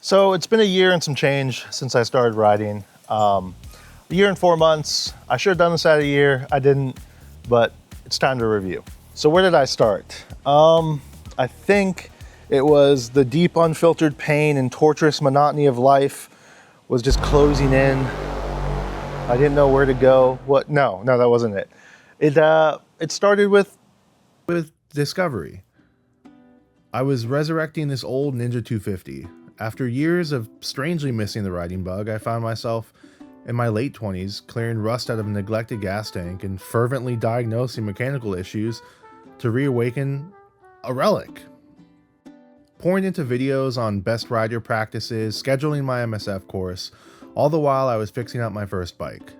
So it's been a year and some change since I started riding. A year and 4 months. I should have done this at a year. I didn't, but it's time to review. So where did I start? I think it was the deep, unfiltered pain and torturous monotony of life was just closing in. I didn't know where to go. What? No, that wasn't it. It started with discovery. I was resurrecting this old Ninja 250. After years of strangely missing the riding bug, I found myself in my late 20s clearing rust out of a neglected gas tank and fervently diagnosing mechanical issues to reawaken a relic. Pouring into videos on best rider practices, scheduling my MSF course, all the while I was fixing up my first bike.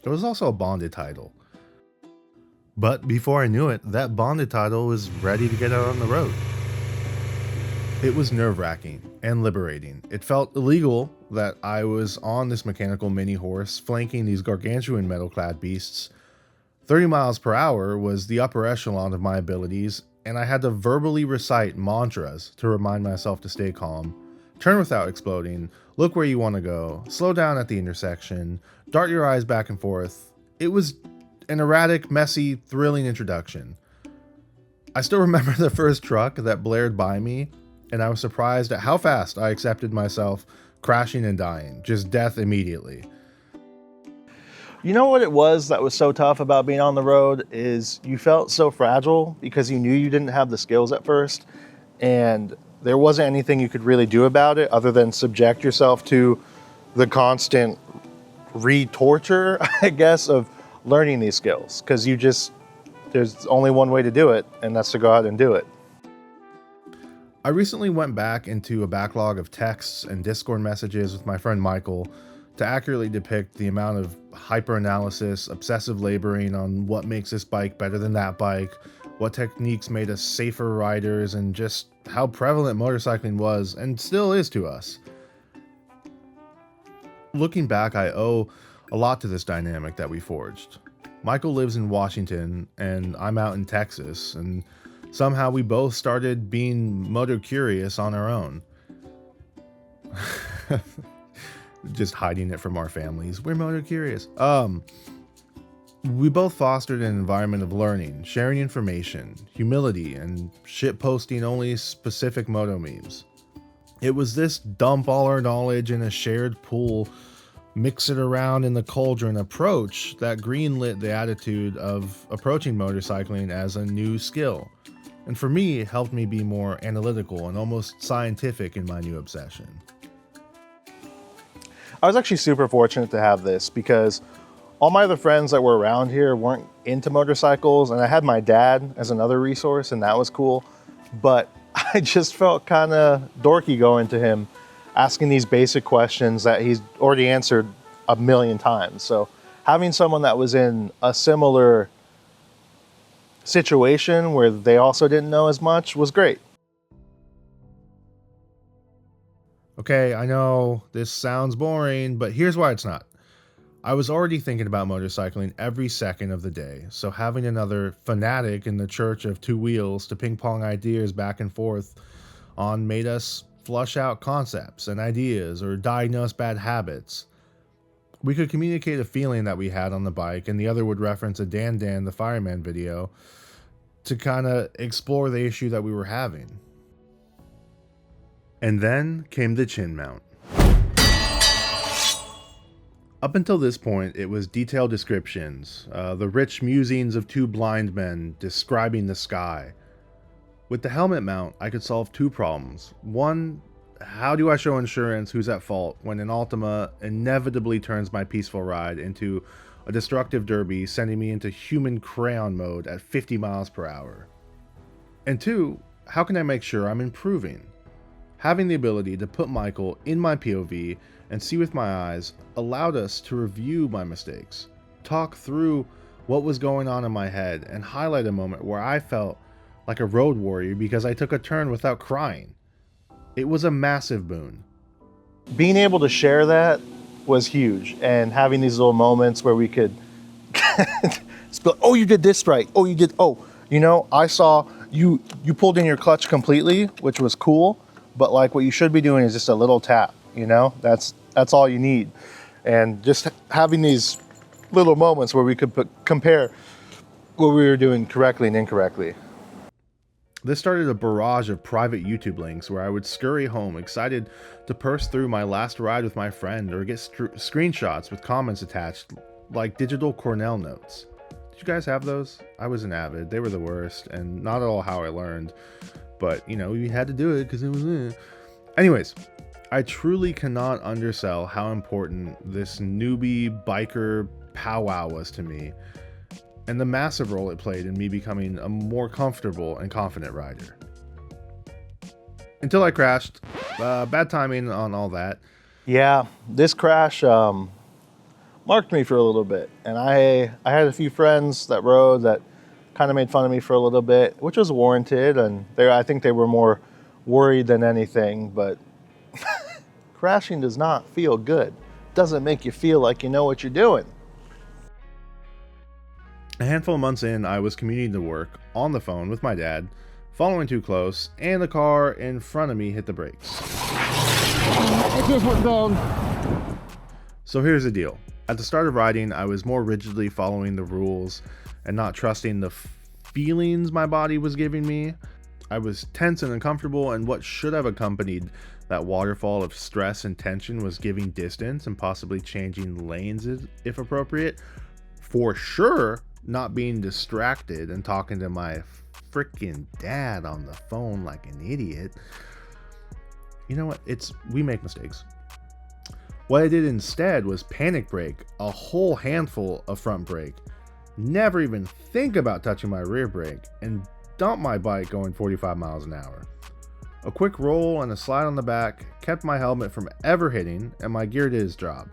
It was also a bonded title. But before I knew it, that bonded title was ready to get out on the road. It was nerve-wracking and liberating. It felt illegal that I was on this mechanical mini horse flanking these gargantuan metal-clad beasts. 30 miles per hour was the upper echelon of my abilities, and I had to verbally recite mantras to remind myself to stay calm, turn without exploding, look where you want to go, slow down at the intersection, dart your eyes back and forth. It was an erratic, messy, thrilling introduction. I still remember the first truck that blared by me, and I was surprised at how fast I accepted myself crashing and dying, just death immediately. You know what it was that was so tough about being on the road is you felt so fragile because you knew you didn't have the skills at first, and there wasn't anything you could really do about it other than subject yourself to the constant re-torture, I guess, of learning these skills, because there's only one way to do it, and that's to go out and do it. I recently went back into a backlog of texts and Discord messages with my friend Michael to accurately depict the amount of hyper-analysis, obsessive laboring on what makes this bike better than that bike, what techniques made us safer riders, and just how prevalent motorcycling was and still is to us. Looking back, I owe a lot to this dynamic that we forged. Michael lives in Washington and I'm out in Texas, and somehow we both started being motor curious on our own. Just hiding it from our families. We're motor curious. We both fostered an environment of learning, sharing information, humility, and shitposting only specific moto memes. It was this dump all our knowledge in a shared pool, mix it around in the cauldron approach that greenlit the attitude of approaching motorcycling as a new skill. And for me, it helped me be more analytical and almost scientific in my new obsession. I was actually super fortunate to have this because all my other friends that were around here weren't into motorcycles, and I had my dad as another resource, and that was cool. But I just felt kind of dorky going to him, asking these basic questions that he's already answered a million times. So having someone that was in a similar situation where they also didn't know as much was great. Okay, I know this sounds boring, but here's why it's not. I was already thinking about motorcycling every second of the day, so having another fanatic in the church of two wheels to ping pong ideas back and forth on made us flush out concepts and ideas or diagnose bad habits. We could communicate a feeling that we had on the bike, and the other would reference a Dan the Fireman video to kind of explore the issue that we were having. And then came the chin mount. Up until this point, it was detailed descriptions, the rich musings of two blind men describing the sky. With the helmet mount, I could solve two problems. One, how do I show insurance who's at fault when an Altima inevitably turns my peaceful ride into a destructive derby, sending me into human crayon mode at 50 miles per hour? And two, how can I make sure I'm improving? Having the ability to put Michael in my POV and see with my eyes allowed us to review my mistakes, talk through what was going on in my head, and highlight a moment where I felt like a road warrior because I took a turn without crying. It was a massive boon. Being able to share that was huge, and having these little moments where we could oh, you did this right. Oh, you did. Oh, I saw you pulled in your clutch completely, which was cool. but like what you should be doing is just a little tap, that's all you need. And just having these little moments where we could compare what we were doing correctly and incorrectly. This started a barrage of private YouTube links where I would scurry home, excited to purse through my last ride with my friend or get screenshots with comments attached, like digital Cornell notes. Did you guys have those? I was an avid. They were the worst, and not at all how I learned. But, you had to do it because it was... Anyways, I truly cannot undersell how important this newbie biker powwow was to me, and the massive role it played in me becoming a more comfortable and confident rider. Until I crashed. Bad timing on all that. Yeah, this crash marked me for a little bit. And I had a few friends that rode that kind of made fun of me for a little bit, which was warranted. And I think they were more worried than anything. But crashing does not feel good. It doesn't make you feel like you know what you're doing. A handful of months in, I was commuting to work on the phone with my dad, following too close, and the car in front of me hit the brakes. I just went down. So here's the deal. At the start of riding, I was more rigidly following the rules and not trusting the feelings my body was giving me. I was tense and uncomfortable, and what should have accompanied that waterfall of stress and tension was giving distance and possibly changing lanes if appropriate. For sure, not being distracted and talking to my freaking dad on the phone like an idiot. You know what? We make mistakes. What I did instead was panic brake a whole handful of front brake, never even think about touching my rear brake, and dump my bike going 45 miles an hour. A quick roll and a slide on the back kept my helmet from ever hitting, and my gear did its job.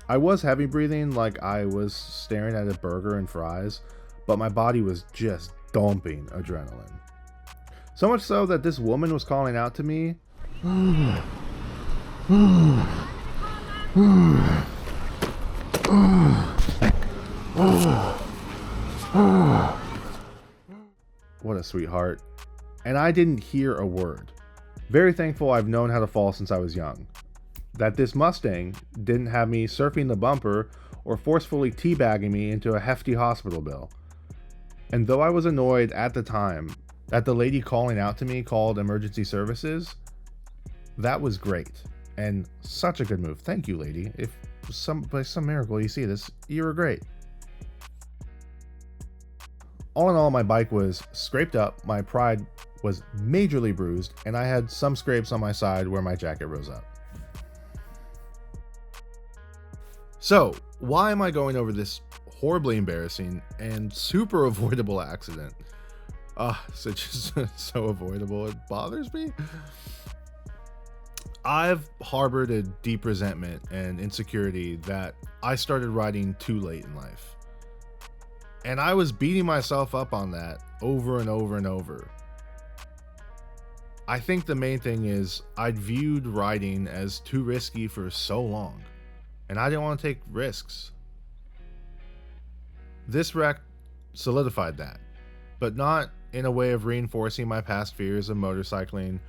I was heavy breathing like I was staring at a burger and fries, but my body was just dumping adrenaline. So much so that this woman was calling out to me. What a sweetheart. And I didn't hear a word. Very thankful I've known how to fall since I was young. That this Mustang didn't have me surfing the bumper or forcefully teabagging me into a hefty hospital bill. And though I was annoyed at the time that the lady calling out to me called emergency services, that was great and such a good move. Thank you, lady. If by some miracle you see this, you were great. All in all, my bike was scraped up, my pride was majorly bruised, and I had some scrapes on my side where my jacket rose up. So, why am I going over this horribly embarrassing and super avoidable accident? It's just so avoidable, it bothers me. I've harbored a deep resentment and insecurity that I started riding too late in life. And I was beating myself up on that over and over and over. I think the main thing is I'd viewed riding as too risky for so long, and I didn't want to take risks. This wreck solidified that, but not in a way of reinforcing my past fears of motorcycling,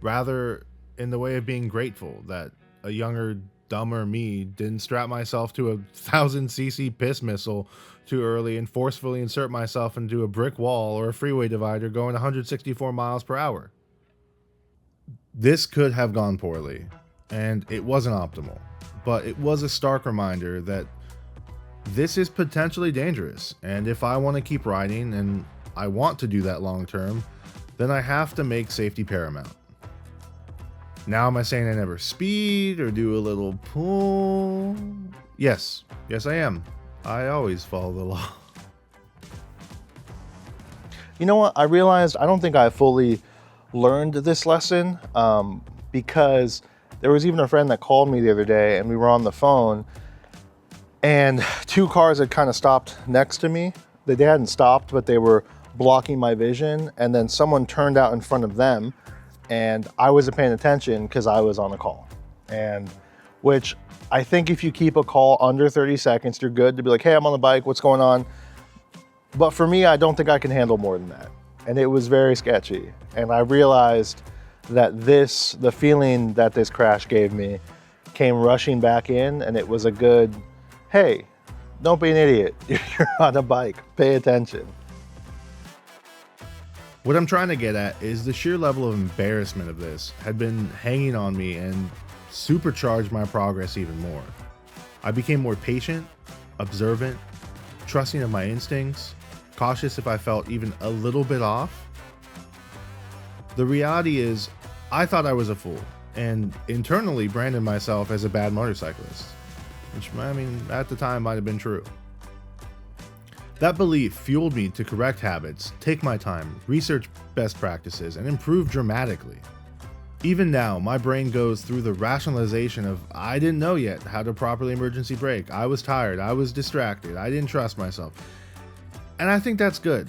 rather in the way of being grateful that a younger, dumber me didn't strap myself to a 1000cc piss missile too early and forcefully insert myself into a brick wall or a freeway divider going 164 miles per hour. This could have gone poorly, and it wasn't optimal, but it was a stark reminder that this is potentially dangerous, and if I want to keep riding and I want to do that long term, then I have to make safety paramount. Now, am I saying I never speed or do a little pull? Yes, I am. I always follow the law. You know what? I realized I don't think I fully learned this lesson because there was even a friend that called me the other day and we were on the phone and two cars had kind of stopped next to me. They hadn't stopped, but they were blocking my vision, and then someone turned out in front of them and I wasn't paying attention because I was on a call. And which I think if you keep a call under 30 seconds, you're good to be like, hey, I'm on the bike, what's going on? But for me, I don't think I can handle more than that. And it was very sketchy. And I realized that the feeling that this crash gave me came rushing back in, and it was a good, hey, don't be an idiot. You're on a bike, pay attention. What I'm trying to get at is the sheer level of embarrassment of this had been hanging on me and supercharged my progress even more. I became more patient, observant, trusting of my instincts, cautious if I felt even a little bit off. The reality is, I thought I was a fool, and internally branded myself as a bad motorcyclist, which, I mean, at the time might have been true. That belief fueled me to correct habits, take my time, research best practices, and improve dramatically. Even now, my brain goes through the rationalization of, I didn't know yet how to properly emergency brake, I was tired, I was distracted, I didn't trust myself. And I think that's good.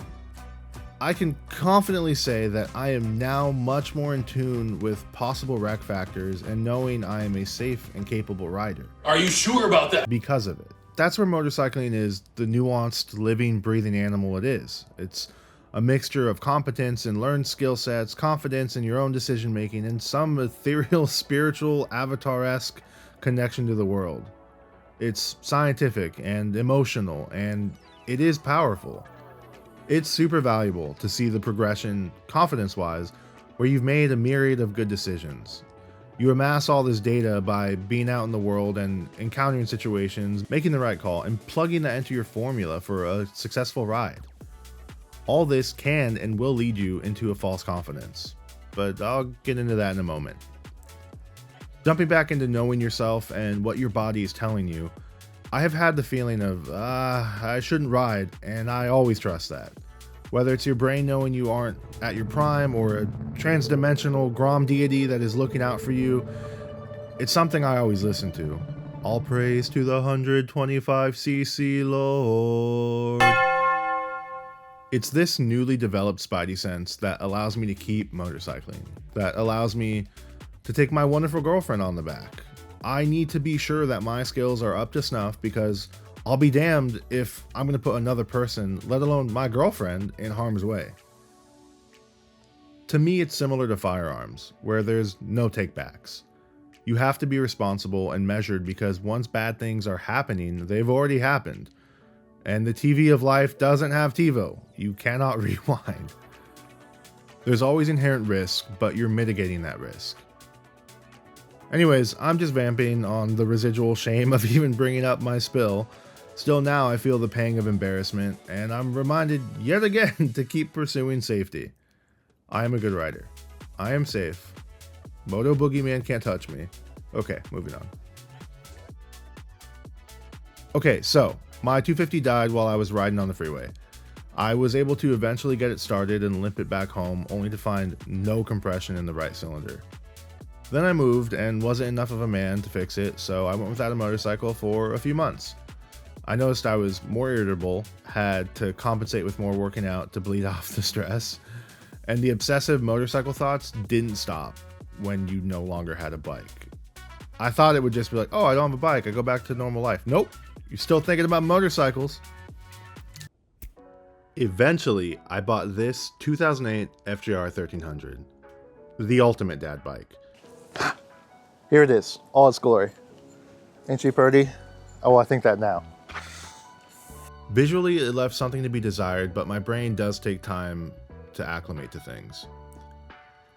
I can confidently say that I am now much more in tune with possible wreck factors and knowing I am a safe and capable rider. Are you sure about that? Because of it. That's where motorcycling is the nuanced, living, breathing animal it is. It's a mixture of competence and learned skill sets, confidence in your own decision making, and some ethereal, spiritual, avatar-esque connection to the world. It's scientific and emotional, and it is powerful. It's super valuable to see the progression, confidence-wise, where you've made a myriad of good decisions. You amass all this data by being out in the world and encountering situations, making the right call, and plugging that into your formula for a successful ride. All this can and will lead you into a false confidence, but I'll get into that in a moment. Jumping back into knowing yourself and what your body is telling you, I have had the feeling of, I shouldn't ride, and I always trust that. Whether it's your brain knowing you aren't at your prime or a transdimensional Grom deity that is looking out for you, it's something I always listen to. All praise to the 125cc Lord. It's this newly developed spidey sense that allows me to keep motorcycling, that allows me to take my wonderful girlfriend on the back. I need to be sure that my skills are up to snuff because I'll be damned if I'm going to put another person, let alone my girlfriend, in harm's way. To me, it's similar to firearms, where there's no takebacks. You have to be responsible and measured because once bad things are happening, they've already happened. And the TV of life doesn't have TiVo. You cannot rewind. There's always inherent risk, but you're mitigating that risk. Anyways, I'm just vamping on the residual shame of even bringing up my spill. Still now I feel the pang of embarrassment, and I'm reminded yet again to keep pursuing safety. I am a good rider. I am safe. Moto Boogeyman can't touch me. Okay, moving on. Okay, so my 250 died while I was riding on the freeway. I was able to eventually get it started and limp it back home, only to find no compression in the right cylinder. Then I moved and wasn't enough of a man to fix it, so I went without a motorcycle for a few months. I noticed I was more irritable, had to compensate with more working out to bleed off the stress, and the obsessive motorcycle thoughts didn't stop when you no longer had a bike. I thought it would just be like, oh, I don't have a bike, I go back to normal life. Nope, you're still thinking about motorcycles. Eventually, I bought this 2008 FJR 1300, the ultimate dad bike. Here it is, all its glory. Ain't she pretty? Oh, I think that now. Visually, it left something to be desired, but my brain does take time to acclimate to things.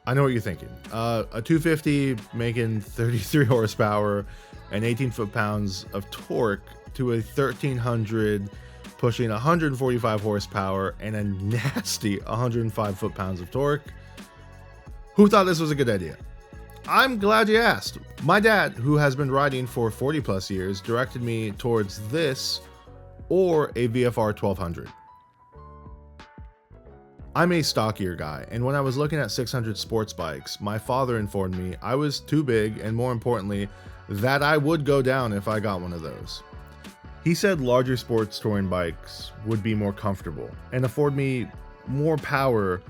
I know what you're thinking. A 250 making 33 horsepower and 18 foot-pounds of torque to a 1300 pushing 145 horsepower and a nasty 105 foot-pounds of torque. Who thought this was a good idea? I'm glad you asked. My dad, who has been riding for 40 plus years, directed me towards this or a VFR 1200. I'm a stockier guy, and when I was looking at 600 sports bikes, my father informed me I was too big, and more importantly, that I would go down if I got one of those. He said larger sports touring bikes would be more comfortable and afford me more power,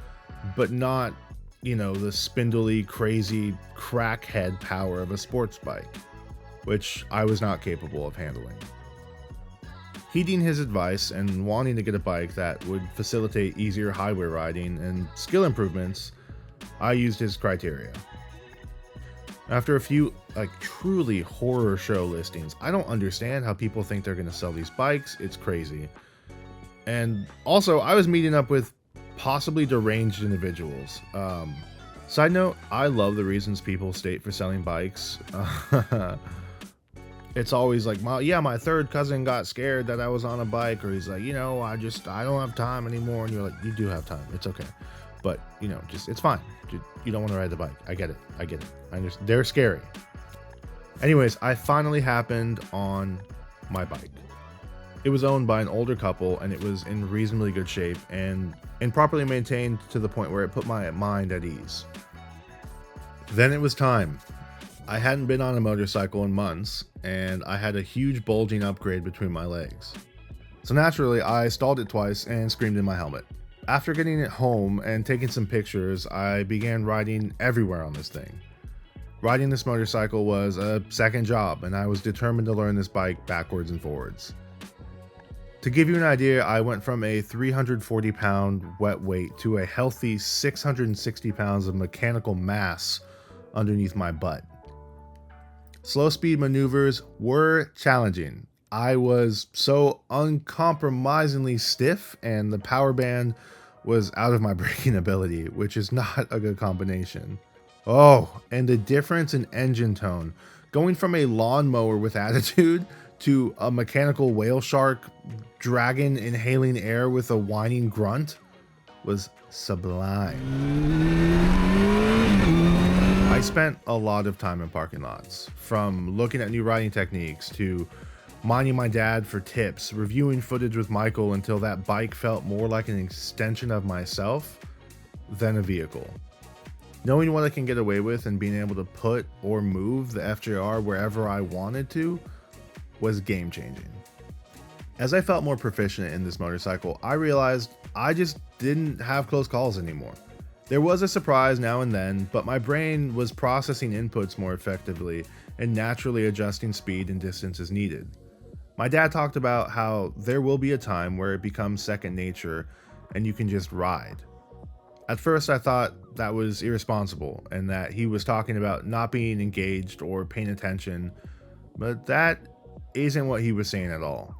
but not, the spindly, crazy, crackhead power of a sports bike, which I was not capable of handling. Heeding his advice and wanting to get a bike that would facilitate easier highway riding and skill improvements, I used his criteria. After a few truly horror show listings, I don't understand how people think they're going to sell these bikes. It's crazy. And also, I was meeting up with possibly deranged individuals. Side note, I love the reasons people state for selling bikes. It's always like, my third cousin got scared that I was on a bike, or he's like, I don't have time anymore. And you're like, you do have time. It's okay. But, it's fine. You don't want to ride the bike. I get it. I understand. They're scary. Anyways, I finally happened on my bike. It was owned by an older couple, and it was in reasonably good shape and properly maintained to the point where it put my mind at ease. Then it was time. I hadn't been on a motorcycle in months, and I had a huge bulging upgrade between my legs. So naturally, I stalled it twice and screamed in my helmet. After getting it home and taking some pictures, I began riding everywhere on this thing. Riding this motorcycle was a second job, and I was determined to learn this bike backwards and forwards. To give you an idea, I went from a 340 pound wet weight to a healthy 660 pounds of mechanical mass underneath my butt. Slow speed maneuvers were challenging. I was so uncompromisingly stiff, and the power band was out of my braking ability, which is not a good combination. Oh, and the difference in engine tone, going from a lawnmower with attitude to a mechanical whale shark dragon inhaling air with a whining grunt, was sublime. I spent a lot of time in parking lots, from looking at new riding techniques to mining my dad for tips, reviewing footage with Michael until that bike felt more like an extension of myself than a vehicle. Knowing what I can get away with and being able to put or move the FJR wherever I wanted to was game changing. As I felt more proficient in this motorcycle, I realized I just didn't have close calls anymore. There was a surprise now and then, but my brain was processing inputs more effectively and naturally adjusting speed and distance as needed. My dad talked about how there will be a time where it becomes second nature and you can just ride. At first I thought that was irresponsible and that he was talking about not being engaged or paying attention, but that isn't what he was saying at all.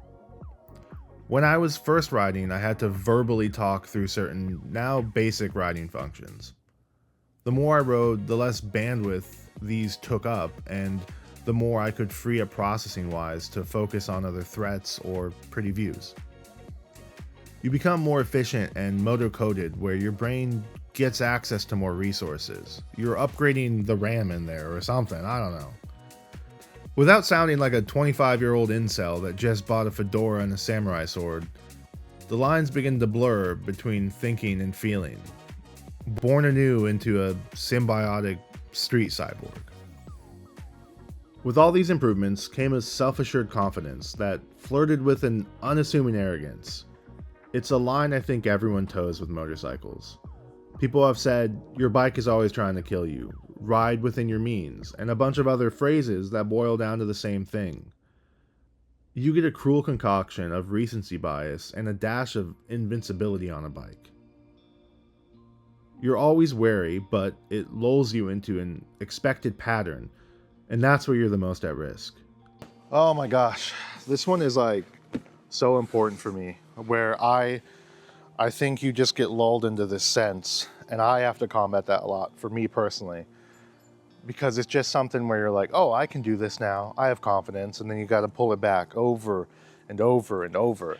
When I was first riding, I had to verbally talk through certain, now basic riding functions. The more I rode, the less bandwidth these took up, and the more I could free up processing wise to focus on other threats or pretty views. You become more efficient and motor coded, where your brain gets access to more resources. You're upgrading the RAM in there or something, I don't know. Without sounding like a 25-year-old incel that just bought a fedora and a samurai sword, the lines begin to blur between thinking and feeling, born anew into a symbiotic street cyborg. With all these improvements came a self-assured confidence that flirted with an unassuming arrogance. It's a line I think everyone toes with motorcycles. People have said, your bike is always trying to kill you, ride within your means, and a bunch of other phrases that boil down to the same thing. You get a cruel concoction of recency bias and a dash of invincibility on a bike. You're always wary, but it lulls you into an expected pattern, and that's where you're the most at risk. Oh my gosh, this one is like so important for me, where I think you just get lulled into this sense, and I have to combat that a lot for me personally, because it's just something where you're like, oh, I can do this now, I have confidence, and then you got to pull it back over and over and over.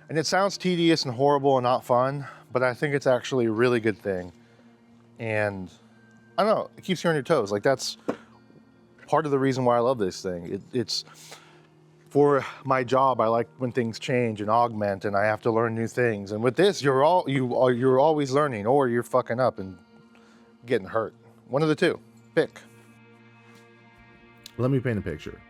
And it sounds tedious and horrible and not fun, but I think it's actually a really good thing. And I don't know, it keeps you on your toes. Like, that's part of the reason why I love this thing. It's for my job, I like when things change and augment, and I have to learn new things. And with this, you're always learning, or you're fucking up and getting hurt. One of the two. Pick. Let me paint a picture.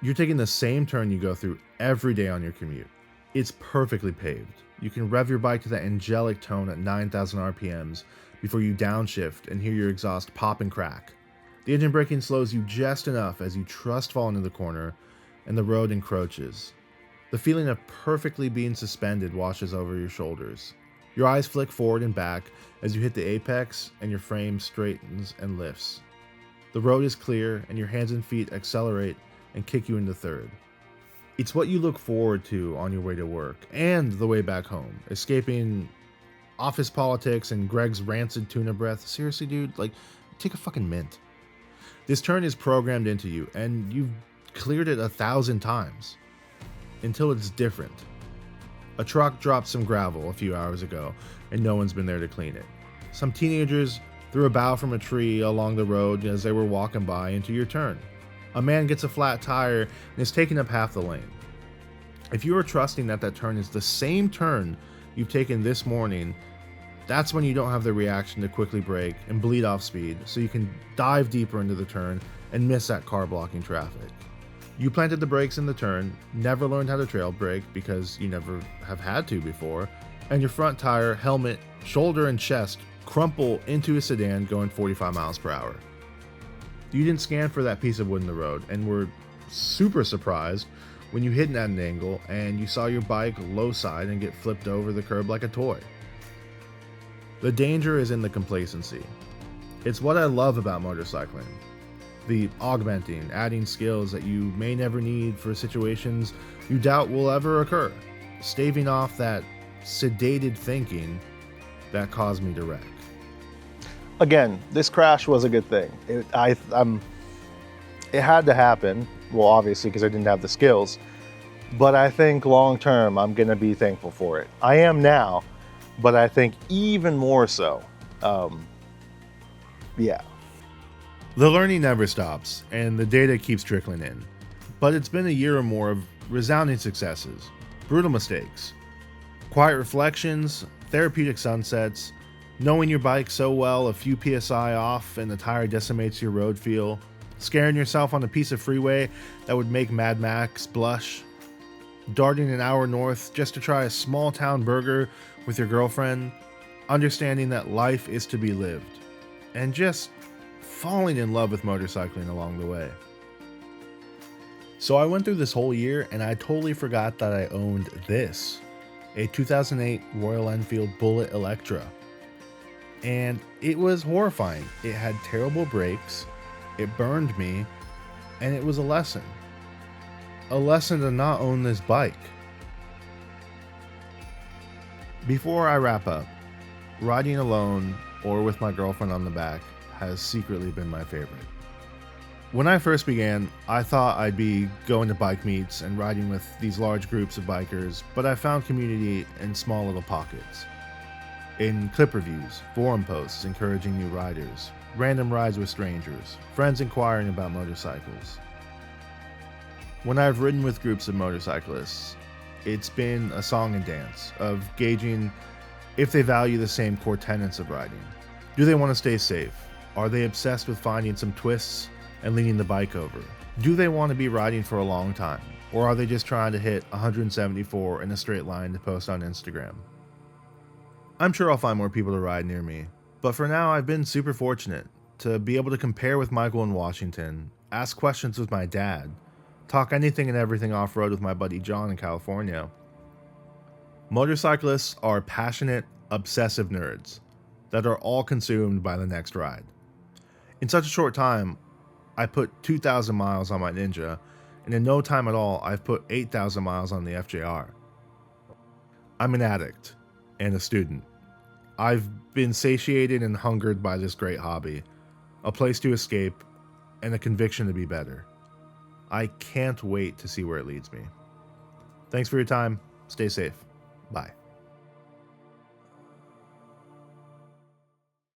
You're taking the same turn you go through every day on your commute. It's perfectly paved. You can rev your bike to that angelic tone at 9,000 RPMs before you downshift and hear your exhaust pop and crack. The engine braking slows you just enough as you trust fall into the corner and the road encroaches. The feeling of perfectly being suspended washes over your shoulders. Your eyes flick forward and back as you hit the apex and your frame straightens and lifts. The road is clear and your hands and feet accelerate and kick you into third. It's what you look forward to on your way to work and the way back home, escaping office politics and Greg's rancid tuna breath. Seriously, dude, like, take a fucking mint. This turn is programmed into you and you've cleared it 1,000 times until it's different. A truck dropped some gravel a few hours ago and no one's been there to clean it. Some teenagers threw a bough from a tree along the road as they were walking by into your turn. A man gets a flat tire and is taking up half the lane. If you are trusting that that turn is the same turn you've taken this morning, that's when you don't have the reaction to quickly brake and bleed off speed so you can dive deeper into the turn and miss that car blocking traffic. You planted the brakes in the turn, never learned how to trail brake because you never have had to before, and your front tire, helmet, shoulder, and chest crumple into a sedan going 45 miles per hour. You didn't scan for that piece of wood in the road and were super surprised when you hit at an angle and you saw your bike low side and get flipped over the curb like a toy. The danger is in the complacency. It's what I love about motorcycling. The augmenting, adding skills that you may never need for situations you doubt will ever occur, staving off that sedated thinking that caused me to wreck. Again, this crash was a good thing. It had to happen, well, obviously, because I didn't have the skills, but I think long term, I'm gonna be thankful for it. I am now, but I think even more so. Yeah. The learning never stops, and the data keeps trickling in. But it's been a year or more of resounding successes, brutal mistakes, quiet reflections, therapeutic sunsets, knowing your bike so well a few PSI off and the tire decimates your road feel, scaring yourself on a piece of freeway that would make Mad Max blush, darting an hour north just to try a small town burger with your girlfriend, understanding that life is to be lived, and just falling in love with motorcycling along the way. So I went through this whole year and I totally forgot that I owned this, a 2008 Royal Enfield Bullet Electra. And it was horrifying. It had terrible brakes, it burned me, and it was a lesson. A lesson to not own this bike. Before I wrap up, riding alone or with my girlfriend on the back has secretly been my favorite. When I first began, I thought I'd be going to bike meets and riding with these large groups of bikers, but I found community in small little pockets. In clip reviews, forum posts encouraging new riders, random rides with strangers, friends inquiring about motorcycles. When I've ridden with groups of motorcyclists, it's been a song and dance of gauging if they value the same core tenets of riding. Do they want to stay safe? Are they obsessed with finding some twists and leaning the bike over? Do they want to be riding for a long time? Or are they just trying to hit 174 in a straight line to post on Instagram? I'm sure I'll find more people to ride near me, but for now I've been super fortunate to be able to compare with Michael in Washington, ask questions with my dad, talk anything and everything off-road with my buddy John in California. Motorcyclists are passionate, obsessive nerds that are all consumed by the next ride. In such a short time, I put 2,000 miles on my Ninja, and in no time at all, I've put 8,000 miles on the FJR. I'm an addict and a student. I've been satiated and hungered by this great hobby, a place to escape, and a conviction to be better. I can't wait to see where it leads me. Thanks for your time. Stay safe. Bye.